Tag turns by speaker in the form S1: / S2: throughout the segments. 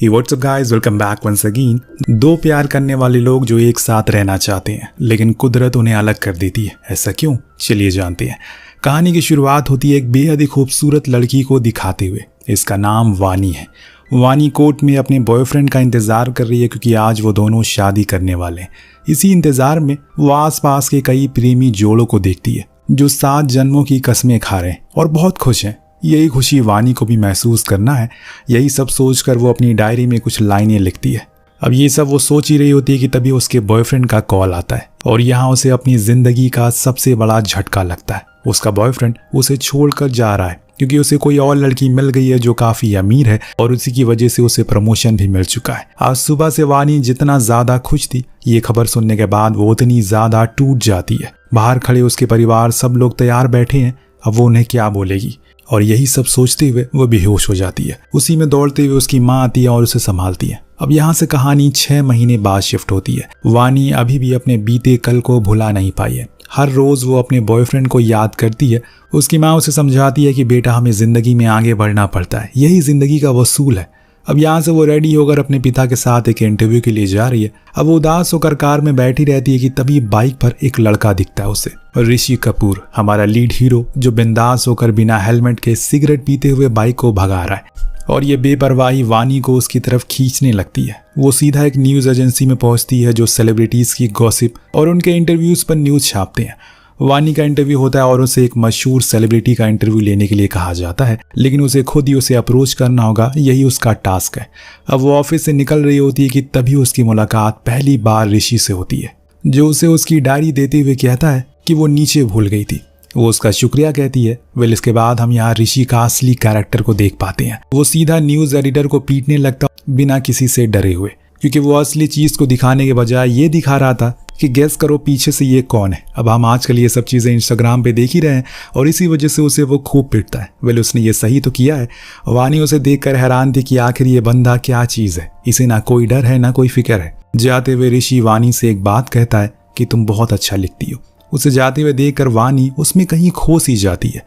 S1: Hey, what's up guys? Welcome back once again। दो प्यार करने वाले लोग जो एक साथ रहना चाहते हैं लेकिन कुदरत उन्हें अलग कर देती है। ऐसा क्यों? चलिए जानते हैं। कहानी की शुरुआत होती है एक बेहद ही खूबसूरत लड़की को दिखाते हुए। इसका नाम वानी है। वानी कोर्ट में अपने बॉयफ्रेंड का इंतज़ार कर रही है क्योंकि आज वो दोनों शादी करने वाले हैं। इसी इंतज़ार में वो आसपास के कई प्रेमी जोड़ों को देखती है जो 7 जन्मों की कसमें खा रहे हैं और बहुत खुश हैं। यही खुशी वानी को भी महसूस करना है। यही सब सोचकर वो अपनी डायरी में कुछ लाइनें लिखती है। अब ये सब वो सोच ही रही होती है कि तभी उसके बॉयफ्रेंड का कॉल आता है और यहाँ उसे अपनी ज़िंदगी का सबसे बड़ा झटका लगता है। उसका बॉयफ्रेंड उसे छोड़कर जा रहा है क्योंकि उसे कोई और लड़की मिल गई है जो काफ़ी अमीर है और उसी की वजह से उसे प्रमोशन भी मिल चुका है। आज सुबह से वानी जितना ज़्यादा खुश थी, ये खबर सुनने के बाद वो उतनी ज़्यादा टूट जाती है। बाहर खड़े उसके परिवार सब लोग तैयार बैठे हैं। अब वो उन्हें क्या बोलेगी, और यही सब सोचते हुए वो बेहोश हो जाती है। उसी में दौड़ते हुए उसकी माँ आती है और उसे संभालती है। अब यहाँ से कहानी 6 महीने बाद शिफ्ट होती है। वानी अभी भी अपने बीते कल को भुला नहीं पाई है। हर रोज़ वो अपने बॉयफ्रेंड को याद करती है। उसकी माँ उसे समझाती है कि बेटा, हमें ज़िंदगी में आगे बढ़ना पड़ता है, यही ज़िंदगी का वसूल है। अब यहाँ से वो रेडी होकर अपने पिता के साथ एक इंटरव्यू के लिए जा रही है। अब वो उदास होकर कार में बैठी रहती है कि तभी बाइक पर एक लड़का दिखता है उसे। ऋषि कपूर, हमारा लीड हीरो, जो बिंदास होकर बिना हेलमेट के सिगरेट पीते हुए बाइक को भगा रहा है और ये बेपरवाही वानी को उसकी तरफ खींचने लगती है। वो सीधा एक न्यूज़ एजेंसी में पहुंचती है जो सेलिब्रिटीज़ की गॉसिप और उनके इंटरव्यूज़ पर न्यूज़ छापते हैं। वानी का इंटरव्यू होता है और उसे एक मशहूर सेलिब्रिटी का इंटरव्यू लेने के लिए कहा जाता है, लेकिन उसे खुद ही उसे अप्रोच करना होगा। यही उसका टास्क है। अब वो ऑफिस से निकल रही होती है कि तभी उसकी मुलाकात पहली बार ऋषि से होती है, जो उसे उसकी डायरी देते हुए कहता है कि वो नीचे भूल गई थी। वो उसका शुक्रिया कहती है। वेल, इसके बाद हम यहाँ ऋषि का असली कैरेक्टर को देख पाते हैं। वो सीधा न्यूज़ एडिटर को पीटने लगता बिना किसी से डरे हुए, क्योंकि वो असली चीज़ को दिखाने के बजाय ये दिखा रहा था कि गेस करो पीछे से ये कौन है। अब हम आजकल ये सब चीज़ें इंस्टाग्राम पे देख ही रहे हैं और इसी वजह से उसे वो खूब पिटता है। वेल, उसने ये सही तो किया है। वानी उसे देखकर हैरान थी कि आखिर ये बंदा क्या चीज़ है। इसे ना कोई डर है ना कोई फिक्र है। जाते हुए ऋषि वानी से एक बात कहता है कि तुम बहुत अच्छा लिखती हो। उसे जाते हुए देखकर वानी उसमें कहीं खो सी जाती है।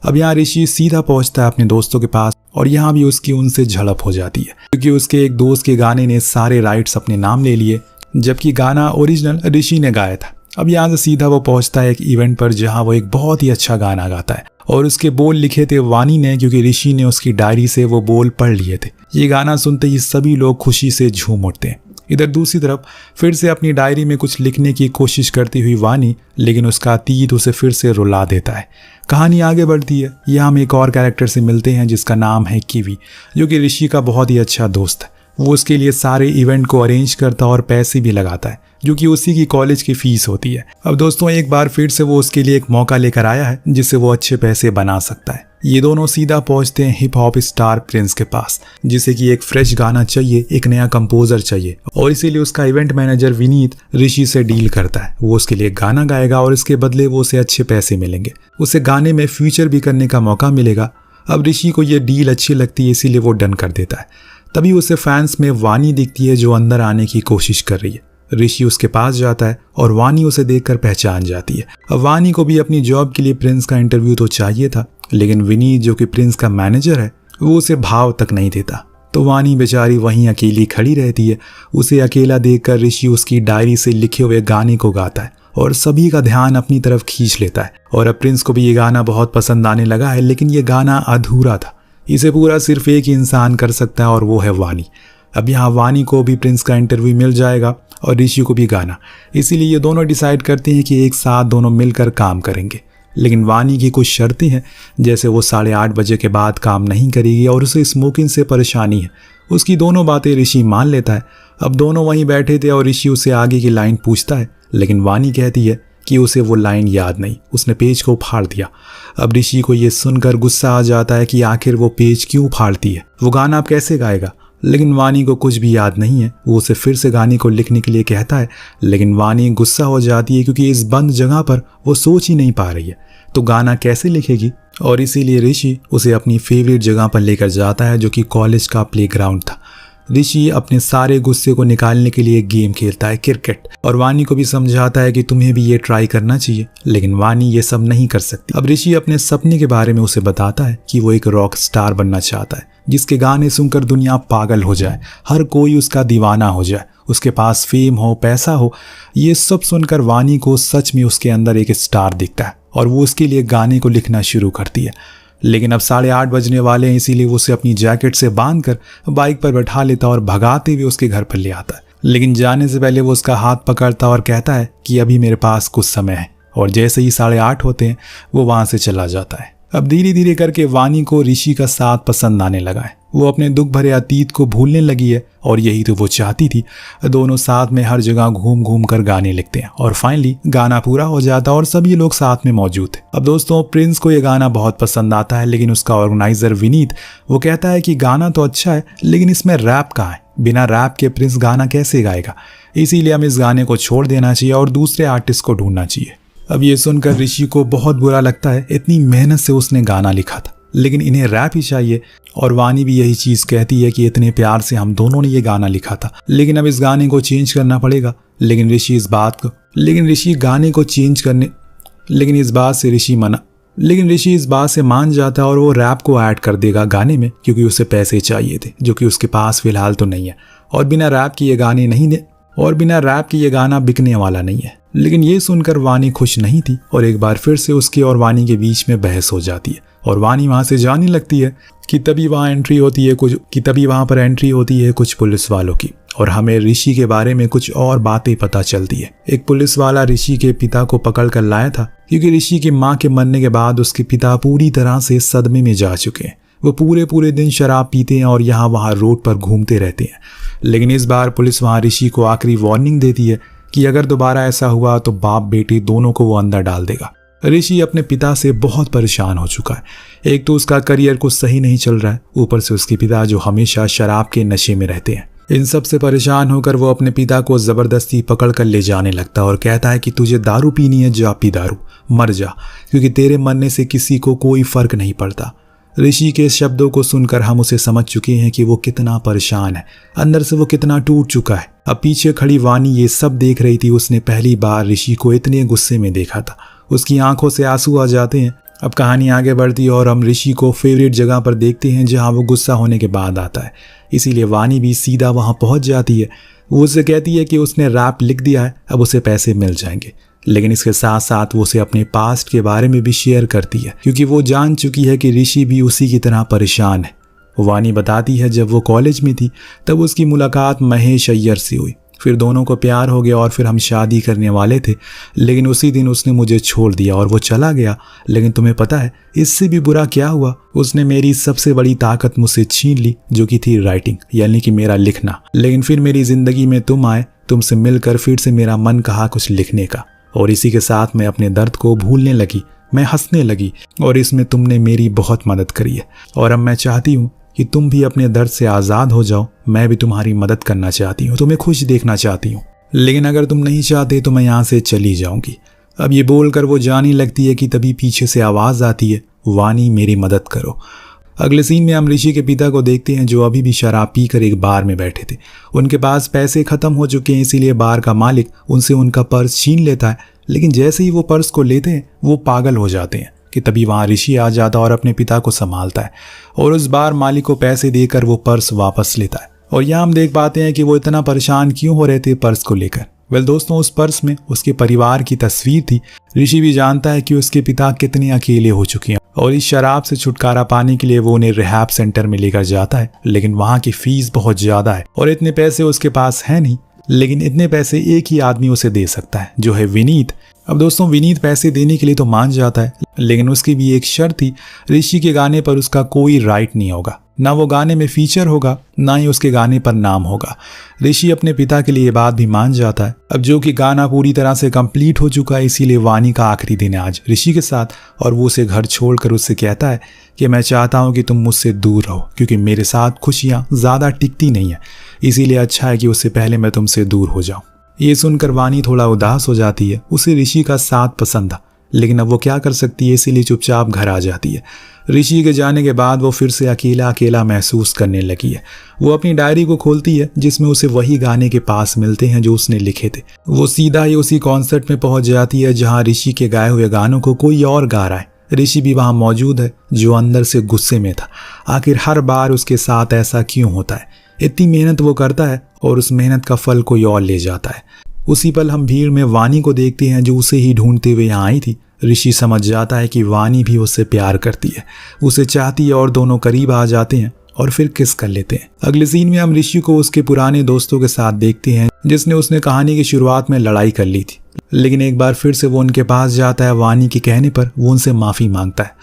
S1: अब यहाँ ऋषि सीधा पहुंचता है अपने दोस्तों के पास और यहाँ भी उसकी उनसे झड़प हो जाती है क्योंकि उसके एक दोस्त के गाने ने सारे राइट्स अपने नाम ले लिए, जबकि गाना ओरिजिनल ऋषि ने गाया था। अब यहाँ से सीधा वो पहुंचता है एक इवेंट पर जहाँ वो एक बहुत ही अच्छा गाना गाता है और उसके बोल लिखे थे वानी ने, क्योंकि ऋषि ने उसकी डायरी से वो बोल पढ़ लिए थे। ये गाना सुनते ही सभी लोग खुशी से झूम उठते हैं। इधर दूसरी तरफ फिर से अपनी डायरी में कुछ लिखने की कोशिश करती हुई वानी, लेकिन उसका अतीत उसे फिर से रुला देता है। कहानी आगे बढ़ती है। यहाँ हम एक और कैरेक्टर से मिलते हैं जिसका नाम है किवी, जो कि ऋषि का बहुत ही अच्छा दोस्त है। वो उसके लिए सारे इवेंट को अरेंज करता और पैसे भी लगाता है, जो कि उसी की कॉलेज की फीस होती है। अब दोस्तों, एक बार फिर से वो उसके लिए एक मौका लेकर आया है जिससे वो अच्छे पैसे बना सकता है। ये दोनों सीधा पहुंचते हैं हिप हॉप स्टार प्रिंस के पास, जिसे कि एक फ्रेश गाना चाहिए, एक नया कंपोजर चाहिए और इसीलिए उसका इवेंट मैनेजर विनीत ऋषि से डील करता है। वो उसके लिए गाना गाएगा और इसके बदले वो उसे अच्छे पैसे मिलेंगे। उसे गाने में फ्यूचर भी करने का मौका मिलेगा। अब ऋषि को ये डील अच्छी लगती है, इसीलिए वो डन कर देता है। तभी उसे फैंस में वानी दिखती है जो अंदर आने की कोशिश कर रही है। ऋषि उसके पास जाता है और वानी उसे देखकर पहचान जाती है। अब वानी को भी अपनी जॉब के लिए प्रिंस का इंटरव्यू तो चाहिए था, लेकिन विनीत जो कि प्रिंस का मैनेजर है वो उसे भाव तक नहीं देता। तो वानी बेचारी वहीं अकेली खड़ी रहती है। उसे अकेला देखकर ऋषि उसकी डायरी से लिखे हुए गाने को गाता है और सभी का ध्यान अपनी तरफ खींच लेता है। और अब प्रिंस को भी ये गाना बहुत पसंद आने लगा है, लेकिन ये गाना अधूरा था। इसे पूरा सिर्फ एक ही इंसान कर सकता है और वो है वानी। अब यहाँ वानी को भी प्रिंस का इंटरव्यू मिल जाएगा और ऋषि को भी गाना, इसीलिए ये दोनों डिसाइड करते हैं कि एक साथ दोनों मिलकर काम करेंगे। लेकिन वानी की कुछ शर्तें हैं, जैसे वो 8:30 बजे के बाद काम नहीं करेगी और उसे स्मोकिंग से परेशानी है। उसकी दोनों बातें ऋषि मान लेता है। अब दोनों वहीं बैठे थे और ऋषि उसे आगे की लाइन पूछता है, लेकिन वानी कहती है कि उसे वो लाइन याद नहीं, उसने पेज को फाड़ दिया। अब ऋषि को ये सुनकर गुस्सा आ जाता है कि आखिर वो पेज क्यों फाड़ती है, वो गाना अब कैसे गाएगा। लेकिन वानी को कुछ भी याद नहीं है। वो उसे फिर से गाने को लिखने के लिए कहता है, लेकिन वानी गुस्सा हो जाती है क्योंकि इस बंद जगह पर वो सोच ही नहीं पा रही है तो गाना कैसे लिखेगी। और इसीलिए ऋषि उसे अपनी फेवरेट जगह पर लेकर जाता है, जो कि कॉलेज का प्लेग्राउंड था। ऋषि अपने सारे गुस्से को निकालने के लिए एक गेम खेलता है, क्रिकेट, और वानी को भी समझाता है कि तुम्हें भी ये ट्राई करना चाहिए, लेकिन वानी ये सब नहीं कर सकती। अब ऋषि अपने सपने के बारे में उसे बताता है कि वो एक रॉक स्टार बनना चाहता है, जिसके गाने सुनकर दुनिया पागल हो जाए, हर कोई उसका दीवाना हो जाए, उसके पास फेम हो, पैसा हो। ये सब सुनकर वानी को सच में उसके अंदर एक स्टार दिखता है और वो उसके लिए गाने को लिखना शुरू करती है। लेकिन अब 8:30 बजने वाले हैं, इसीलिए वो उसे अपनी जैकेट से बांधकर बाइक पर बैठा लेता और भगाते हुए उसके घर पर ले आता है। लेकिन जाने से पहले वो उसका हाथ पकड़ता और कहता है कि अभी मेरे पास कुछ समय है, और जैसे ही 8:30 होते हैं वो वहां से चला जाता है। अब धीरे धीरे करके वानी को ऋषि का साथ पसंद आने लगा है। वो अपने दुख भरे अतीत को भूलने लगी है और यही तो वो चाहती थी। दोनों साथ में हर जगह घूम घूम कर गाने लिखते हैं और फाइनली गाना पूरा हो जाता है और सभी लोग साथ में मौजूद हैं। अब दोस्तों, प्रिंस को ये गाना बहुत पसंद आता है, लेकिन उसका ऑर्गेनाइजर विनीत वो कहता है कि गाना तो अच्छा है, लेकिन इसमें रैप कहाँ है? बिना रैप के प्रिंस गाना कैसे गाएगा? इसीलिए हमें इस गाने को छोड़ देना चाहिए और दूसरे आर्टिस्ट को ढूंढना चाहिए। अब ये सुनकर ऋषि को बहुत बुरा लगता है, इतनी मेहनत से उसने गाना लिखा था, लेकिन इन्हें रैप ही चाहिए। और वानी भी यही चीज कहती है कि इतने प्यार से हम दोनों ने ये गाना लिखा था, लेकिन अब इस गाने को चेंज करना पड़ेगा। लेकिन ऋषि इस बात से मान जाता है और वो रैप को ऐड कर देगा गाने में, क्योंकि उसे पैसे चाहिए थे जो कि उसके पास फिलहाल तो नहीं है, और बिना रैप के ये गाना बिकने वाला नहीं है। लेकिन ये सुनकर वानी खुश नहीं थी और एक बार फिर से उसके और वानी के बीच में बहस हो जाती है और वानी वहां से जाने लगती है कि तभी वहां पर एंट्री होती है कुछ पुलिस वालों की, और हमें ऋषि के बारे में कुछ और बातें पता चलती है। एक पुलिस वाला ऋषि के पिता को पकड़ कर लाया था, क्योंकि ऋषि की मां के मरने के बाद उसके पिता पूरी तरह से सदमे में जा चुके हैं। वो पूरे दिन शराब पीते हैं और यहाँ वहाँ रोड पर घूमते रहते हैं। लेकिन इस बार पुलिस वहाँ ऋषि को आखिरी वार्निंग देती है कि अगर दोबारा ऐसा हुआ तो बाप बेटी दोनों को वो अंदर डाल देगा। ऋषि अपने पिता से बहुत परेशान हो चुका है। एक तो उसका करियर कुछ सही नहीं चल रहा है, ऊपर से उसके पिता जो हमेशा शराब के नशे में रहते हैं। इन सब से परेशान होकर वो अपने पिता को जबरदस्ती पकड़ कर ले जाने लगता है और कहता है कि तुझे दारू पीनी है, जा पी दारू, मर जा, क्योंकि तेरे मरने से किसी को कोई फर्क नहीं पड़ता। ऋषि के शब्दों को सुनकर हम उसे समझ चुके हैं कि वो कितना परेशान है, अंदर से वो कितना टूट चुका है। अब पीछे खड़ी वानी ये सब देख रही थी। उसने पहली बार ऋषि को इतने गुस्से में देखा था। उसकी आंखों से आंसू आ जाते हैं। अब कहानी आगे बढ़ती है और हम ऋषि को फेवरेट जगह पर देखते हैं जहां वो गुस्सा होने के बाद आता है। इसीलिए वानी भी सीधा वहां पहुंच जाती है। वो उससे कहती है कि उसने रैप लिख दिया है, अब उसे पैसे मिल जाएंगे। लेकिन इसके साथ साथ वो उसे अपने पास्ट के बारे में भी शेयर करती है, क्योंकि वो जान चुकी है कि ऋषि भी उसी की तरह परेशान है। वानी बताती है जब वो कॉलेज में थी तब उसकी मुलाकात महेश अय्यर से हुई, फिर दोनों को प्यार हो गया और फिर हम शादी करने वाले थे, लेकिन उसी दिन उसने मुझे छोड़ दिया और वो चला गया। लेकिन तुम्हें पता है इससे भी बुरा क्या हुआ? उसने मेरी सबसे बड़ी ताकत मुझसे छीन ली, जो कि थी राइटिंग, यानी कि मेरा लिखना। लेकिन फिर मेरी जिंदगी में तुम आए, तुमसे मिलकर फिर से मेरा मन कहा कुछ लिखने का, और इसी के साथ मैं अपने दर्द को भूलने लगी, मैं हंसने लगी, और इसमें तुमने मेरी बहुत मदद करी है। और अब मैं चाहती हूँ कि तुम भी अपने दर्द से आज़ाद हो जाओ। मैं भी तुम्हारी मदद करना चाहती हूँ, तुम्हें खुश देखना चाहती हूँ, लेकिन अगर तुम नहीं चाहते तो मैं यहाँ से चली जाऊंगी। अब ये बोलकर वो जाने लगती है कि तभी पीछे से आवाज़ आती है, वानी मेरी मदद करो। अगले सीन में हम ऋषि के पिता को देखते हैं जो अभी भी शराब पीकर एक बार में बैठे थे। उनके पास पैसे खत्म हो चुके हैं, इसीलिए बार का मालिक उनसे उनका पर्स छीन लेता है। लेकिन जैसे ही वो पर्स को लेते हैं वो पागल हो जाते हैं कि तभी वहां ऋषि आ जाता और अपने पिता को संभालता है, और उस बार मालिक को पैसे देकर वो पर्स वापस लेता है। और यहाँ हम देख पाते हैं कि वो इतना परेशान क्यों हो रहे थे पर्स को लेकर। वेल दोस्तों, उस पर्स में उसके परिवार की तस्वीर थी। ऋषि भी जानता है कि उसके पिता कितने अकेले हो चुके हैं, और इस शराब से छुटकारा पाने के लिए वो उन्हें रिहैब सेंटर में लेकर जाता है। लेकिन वहाँ की फीस बहुत ज्यादा है और इतने पैसे उसके पास है नहीं। लेकिन इतने पैसे एक ही आदमी उसे दे सकता है, जो है विनीत। अब दोस्तों, विनीत पैसे देने के लिए तो मान जाता है, लेकिन उसकी भी एक शर्त थी, ऋषि के गाने पर उसका कोई राइट नहीं होगा, ना वो गाने में फीचर होगा, ना ही उसके गाने पर नाम होगा। ऋषि अपने पिता के लिए ये बात भी मान जाता है। अब जो कि गाना पूरी तरह से कंप्लीट हो चुका है, इसीलिए वानी का आखिरी दिन है आज ऋषि के साथ, और वो उसे घर छोड़कर उससे कहता है कि मैं चाहता हूँ कि तुम मुझसे दूर रहो, क्योंकि मेरे साथ खुशियाँ ज़्यादा टिकती नहीं है, इसीलिए अच्छा है कि उससे पहले मैं तुमसे दूर हो जाऊँ। ये सुनकर वानी थोड़ा उदास हो जाती है। उसे ऋषि का साथ पसंद था, लेकिन अब वो क्या कर सकती है, इसीलिए चुपचाप घर आ जाती है। ऋषि के जाने के बाद वो फिर से अकेला अकेला महसूस करने लगी है। वो अपनी डायरी को खोलती है जिसमें उसे वही गाने के पास मिलते हैं जो उसने लिखे थे। वो सीधा ही उसी कॉन्सर्ट में पहुंच जाती है जहां ऋषि के गाए हुए गानों को कोई और गा रहा है। ऋषि भी वहां मौजूद है जो अंदर से गुस्से में था। आखिर हर बार उसके साथ ऐसा क्यों होता है? इतनी मेहनत वो करता है और उस मेहनत का फल कोई और ले जाता है। उसी पल हम भीड़ में वानी को देखते हैं जो उसे ही ढूंढते हुए यहाँ आई थी। ऋषि समझ जाता है कि वानी भी उससे प्यार करती है, उसे चाहती है और दोनों करीब आ जाते हैं और फिर किस कर लेते हैं। अगले सीन में हम ऋषि को उसके पुराने दोस्तों के साथ देखते हैं जिसने उसने कहानी की शुरुआत में लड़ाई कर ली थी, लेकिन एक बार फिर से वो उनके पास जाता है। वानी के कहने पर वो उनसे माफी मांगता है